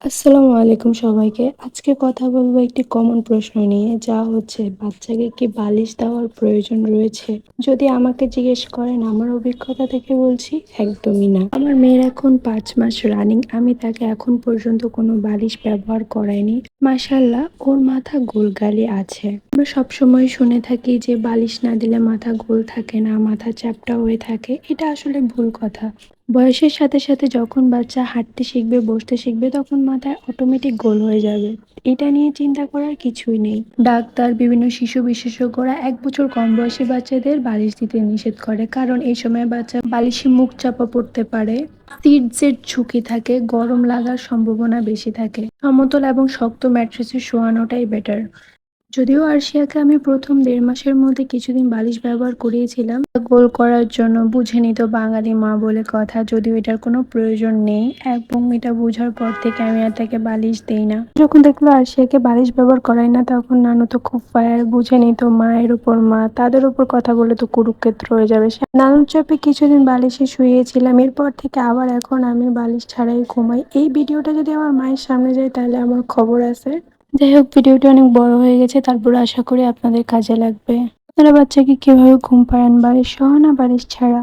আসসালামু আলাইকুম সবাইকে। আজকে কথা বলবো একটি কমন প্রশ্ন নিয়ে, যা হচ্ছে বাচ্চাকে কি বালিশ দেওয়ার প্রয়োজন রয়েছে? যদি আমাকে জিজ্ঞেস করেন, আমার অভিজ্ঞতা থেকে বলছি একদমই না। আমার মেয়ের এখন ৫ মাস রানিং। আমি তাকে এখন পর্যন্ত কোনো বালিশ ব্যবহার করাইনি। মাশাআল্লাহ, ওর মাথা গোলগালি আছে। আমরা সবসময় শুনে থাকি যে বালিশ না দিলে মাথা গোল থাকে না, মাথা চ্যাপ্টা হয়ে থাকে। এটা আসলে ভুল কথা। বয়সের সাথে সাথে যখন বাচ্চা হাঁটতে শিখবে, বসতে শিখবে, তখন মাথায় অটোমেটিক গোল হয়ে যাবে। এটা নিয়ে চিন্তা করার কিছুই নেই। ডাক্তার, বিভিন্ন শিশু বিশেষজ্ঞরা ১ বছর কম বয়সী বাচ্চাদের বালিশ দিতে নিষেধ করে, কারণ এই সময় বাচ্চা বালিশে মুখ চাপা পড়তে পারে, সিটজের ঝুঁকি থাকে, গরম লাগার সম্ভাবনা বেশি থাকে। সমতল এবং শক্ত ম্যাট্রেসে শোয়ানোটাই বেটার। যদিও আরশিয়াকে আমি প্রথম ১.৫ মাসের মধ্যে কিছুদিন বালিশ ব্যবহার করিয়েছিলাম গোল করার জন্য। বুঝে নিত বাঙালি মা বলে কথা, যদিও এটার কোনো প্রয়োজন নেই, এবং এটা বোঝার পর থেকে আমি আর তাকে বালিশ দেই না। যখন দেখলো আরশিয়াকে বালিশ ব্যবহার করাই না, তখন নানু তো খুব ফায়ার। বুঝে নিত মায়ের উপর মা, তাদের উপর কথা বলে তো কুরুক্ষেত্র হয়ে যাবে। নানুর চাপে কিছুদিন বালিশে শুয়েছিলাম, এরপর থেকে আবার এখন আমি বালিশ ছাড়াই ঘুমাই। এই ভিডিওটা যদি আমার মায়ের সামনে যায় তাহলে আমার খবর আছে। যাই হোক, ভিডিওটি অনেক বড় হয়ে গেছে, তারপরে আশা করি আপনাদের কাজে লাগবে। আপনারা বাচ্চাকে কিভাবে ঘুম পাড়ান, বালিশ সহ না বালিশ ছাড়া?